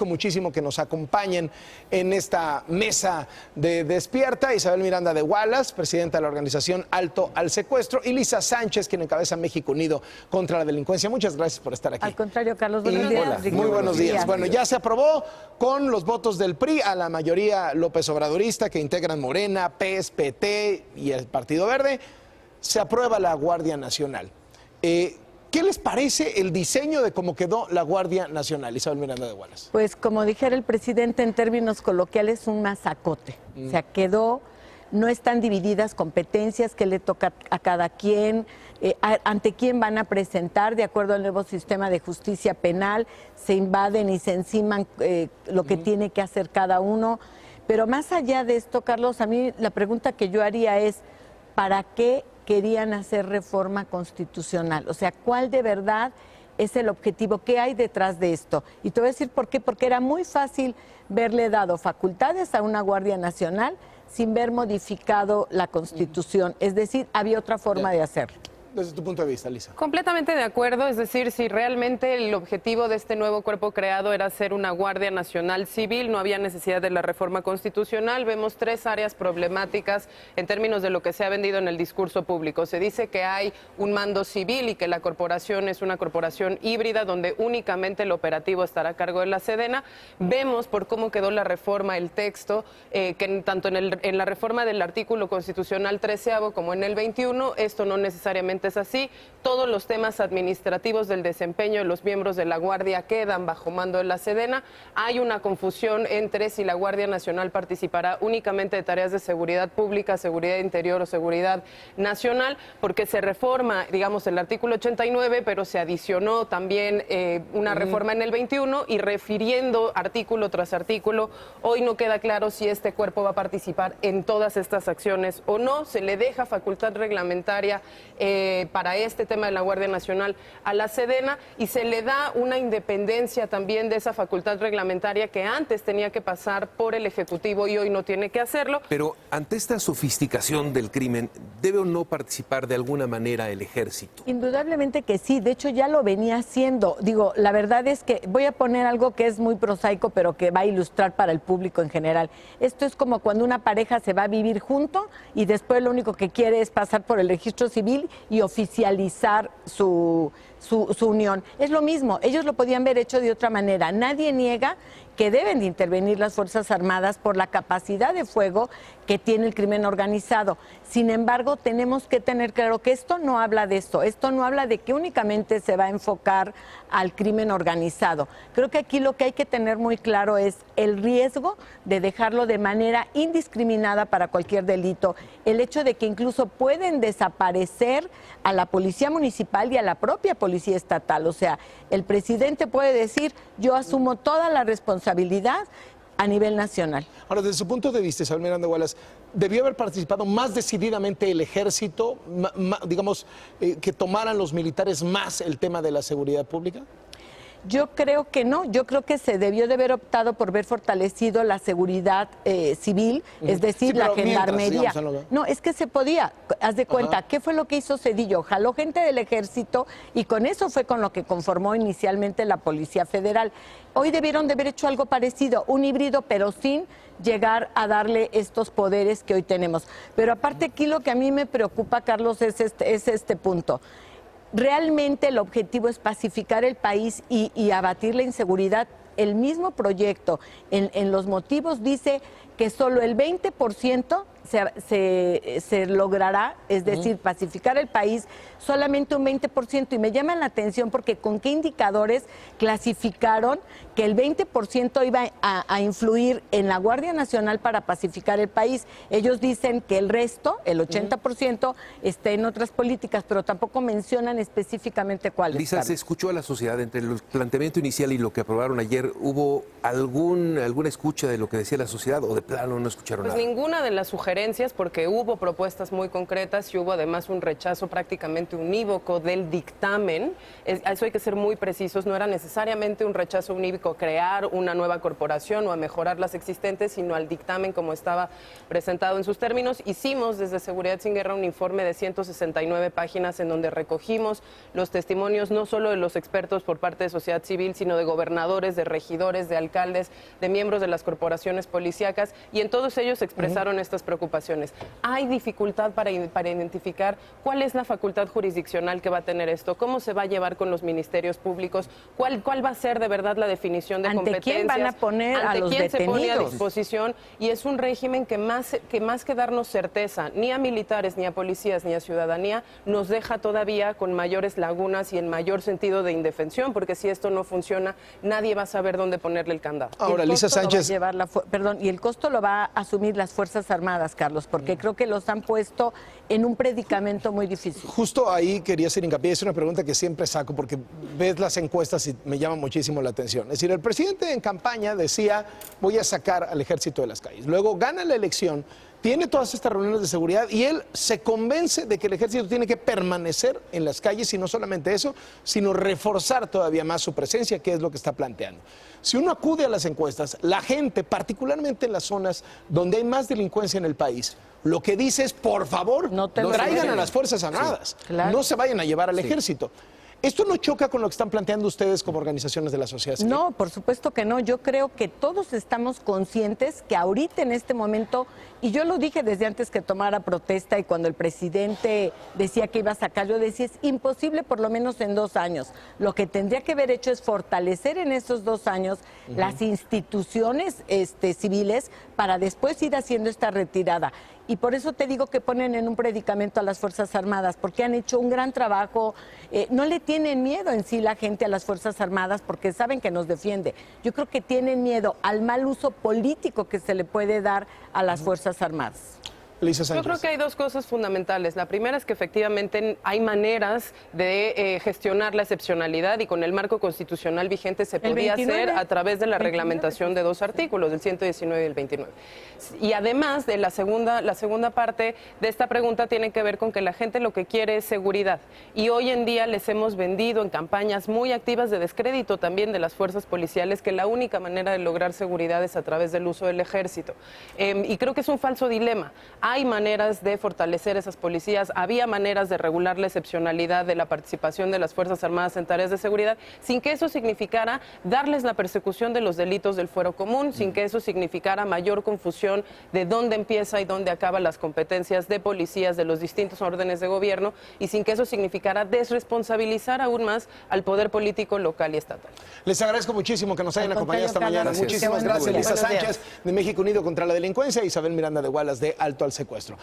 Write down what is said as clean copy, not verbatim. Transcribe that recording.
agradezco muchísimo que nos acompañen en esta mesa de Despierta. Isabel Miranda de Wallace, presidenta de la organización Alto al Secuestro, y Lisa Sánchez, quien encabeza México Unido contra la Delincuencia. Muchas gracias por estar aquí. Al contrario, Carlos, buenos días. Hola, muy buenos días. Bueno, ya se aprobó con los votos del PRI a la mayoría López Obradorista que integran Morena, PES, PT y el Partido Verde. Se aprueba la Guardia Nacional. ¿Qué les parece el diseño de cómo quedó la Guardia Nacional? Isabel Miranda de Wallace. Pues como dijera el presidente en términos coloquiales, un mazacote. O sea, quedó, no están divididas competencias, que le toca a cada quien, ante quién van a presentar, de acuerdo al nuevo sistema de justicia penal, se invaden y se enciman lo que tiene que hacer cada uno. Pero más allá de esto, Carlos, a mí la pregunta que yo haría es, ¿para qué querían hacer reforma constitucional? O sea, ¿cuál de verdad es el objetivo? ¿Qué hay detrás de esto? Y te voy a decir por qué. Porque era muy fácil verle dado facultades a una Guardia Nacional sin ver modificado la Constitución. Es decir, había otra forma de hacerlo. Desde tu punto de vista, Lisa. Completamente de acuerdo, es decir, si realmente el objetivo de este nuevo cuerpo creado era ser una Guardia Nacional Civil, no había necesidad de la reforma constitucional. Vemos tres áreas problemáticas en términos de lo que se ha vendido en el discurso público. Se dice que hay un mando civil y que la corporación es una corporación híbrida donde únicamente el operativo estará a cargo de la Sedena. Vemos por cómo quedó la reforma, el texto, que tanto en la reforma del artículo constitucional 13º como en el 21, esto no necesariamente es así. Todos los temas administrativos del desempeño de los miembros de la Guardia quedan bajo mando de la Sedena. Hay una confusión entre si la Guardia Nacional participará únicamente de tareas de seguridad pública, seguridad interior o seguridad nacional, porque se reforma, digamos, el artículo 89, pero se adicionó también una reforma en el 21 y refiriendo artículo tras artículo, hoy no queda claro si este cuerpo va a participar en todas estas acciones o no. Se le deja facultad reglamentaria para este tema de la Guardia Nacional a la Sedena y se le da una independencia también de esa facultad reglamentaria que antes tenía que pasar por el Ejecutivo y hoy no tiene que hacerlo. Pero ante esta sofisticación del crimen, ¿debe o no participar de alguna manera el Ejército? Indudablemente que sí, de hecho ya lo venía haciendo. Digo, la verdad es que voy a poner algo que es muy prosaico, pero que va a ilustrar para el público en general. Esto es como cuando una pareja se va a vivir junto y después lo único que quiere es pasar por el registro civil y oficializar su unión. Es lo mismo, ellos lo podían haber hecho de otra manera. Nadie niega que deben de intervenir las Fuerzas Armadas por la capacidad de fuego que tiene el crimen organizado. Sin embargo, tenemos que tener claro que esto no habla de esto, esto no habla de que únicamente se va a enfocar al crimen organizado. Creo que aquí lo que hay que tener muy claro es el riesgo de dejarlo de manera indiscriminada para cualquier delito, el hecho de que incluso pueden desaparecer a la policía municipal y a la propia policía estatal. O sea, el presidente puede decir, yo asumo toda la responsabilidad a nivel nacional. Ahora, desde su punto de vista, Isabel Miranda de Wallace, ¿debió haber participado más decididamente el Ejército, digamos, que tomaran los militares más el tema de la seguridad pública? Yo creo que no, yo creo que se debió de haber optado por ver fortalecido la seguridad civil, es decir, sí, la gendarmería. No, es que se podía, haz de cuenta, ¿qué fue lo que hizo Zedillo? Jaló gente del Ejército y con eso fue con lo que conformó inicialmente la Policía Federal. Hoy debieron de haber hecho algo parecido, un híbrido, pero sin llegar a darle estos poderes que hoy tenemos. Pero aparte aquí lo que a mí me preocupa, Carlos, es este punto. Realmente el objetivo es pacificar el país y abatir la inseguridad. El mismo proyecto en los motivos dice que solo el 20% se logrará, es decir, pacificar el país, solamente un 20%. Y me llama la atención porque con qué indicadores clasificaron que el 20% iba a influir en la Guardia Nacional para pacificar el país. Ellos dicen que el resto, el 80%, está en otras políticas, pero tampoco mencionan específicamente cuáles. Lisa, se escuchó a la sociedad entre el planteamiento inicial y lo que aprobaron ayer. ¿Hubo alguna escucha de lo que decía la sociedad o de plano no escucharon nada? Ninguna de las sugerencias sugerencias, porque hubo propuestas muy concretas y hubo además un rechazo prácticamente unívoco del dictamen. Eso hay que ser muy precisos, no era necesariamente un rechazo unívoco crear una nueva corporación o a mejorar las existentes, sino al dictamen como estaba presentado en sus términos. Hicimos desde Seguridad Sin Guerra un informe de 169 páginas en donde recogimos los testimonios no solo de los expertos por parte de sociedad civil, sino de gobernadores, de regidores, de alcaldes, de miembros de las corporaciones policíacas, y en todos ellos expresaron estas preocupaciones. Hay dificultad para identificar cuál es la facultad jurisdiccional que va a tener esto, cómo se va a llevar con los ministerios públicos, cuál va a ser de verdad la definición de competencias, quién van a poner a los quién se pone a detenidos. disposición, y es un régimen que más que darnos certeza, ni a militares, ni a policías, ni a ciudadanía, nos deja todavía con mayores lagunas y en mayor sentido de indefensión, porque si esto no funciona, nadie va a saber dónde ponerle el candado. Ahora, Lisa Sánchez. Y el costo lo va a asumir las Fuerzas Armadas, Carlos, porque creo que los han puesto en un predicamento muy difícil. Justo ahí quería hacer hincapié, es una pregunta que siempre saco porque ves las encuestas y me llama muchísimo la atención. Es decir, el presidente en campaña decía, voy a sacar al ejército de las calles. Luego gana la elección, tiene todas estas reuniones de seguridad y él se convence de que el ejército tiene que permanecer en las calles y no solamente eso, sino reforzar todavía más su presencia, que es lo que está planteando. Si uno acude a las encuestas, la gente, particularmente en las zonas donde hay más delincuencia en el país, lo que dice es, por favor, traigan a las Fuerzas Armadas, no se vayan a llevar al ejército. ¿Esto no choca con lo que están planteando ustedes como organizaciones de la sociedad civil? No, por supuesto que no. Yo creo que todos estamos conscientes que ahorita en este momento, y yo lo dije desde antes que tomara protesta y cuando el presidente decía que iba a sacar, yo decía, es imposible por lo menos en 2 años. Lo que tendría que haber hecho es fortalecer en esos 2 años las instituciones civiles para después ir haciendo esta retirada. Y por eso te digo que ponen en un predicamento a las Fuerzas Armadas, porque han hecho un gran trabajo. No le tienen miedo en sí la gente a las Fuerzas Armadas porque saben que nos defiende. Yo creo que tienen miedo al mal uso político que se le puede dar a las Fuerzas Armadas. Lisa Sánchez. Yo creo que hay 2 cosas fundamentales. La primera es que efectivamente hay maneras de gestionar la excepcionalidad y con el marco constitucional vigente se podía hacer a través de la reglamentación de 2 artículos, del 119 y el 29. Y además de la segunda parte de esta pregunta tiene que ver con que la gente lo que quiere es seguridad. Y hoy en día les hemos vendido en campañas muy activas de descrédito también de las fuerzas policiales que la única manera de lograr seguridad es a través del uso del ejército. Y creo que es un falso dilema. Hay maneras de fortalecer esas policías, había maneras de regular la excepcionalidad de la participación de las Fuerzas Armadas en tareas de seguridad, sin que eso significara darles la persecución de los delitos del fuero común, sin que eso significara mayor confusión de dónde empieza y dónde acaban las competencias de policías de los distintos órdenes de gobierno y sin que eso significara desresponsabilizar aún más al poder político local y estatal. Les agradezco muchísimo que nos hayan acompañado esta mañana. Gracias. Muchísimas gracias, Lisa Sánchez de México Unido contra la Delincuencia, Isabel Miranda de Wallace de Alto al Secuestro.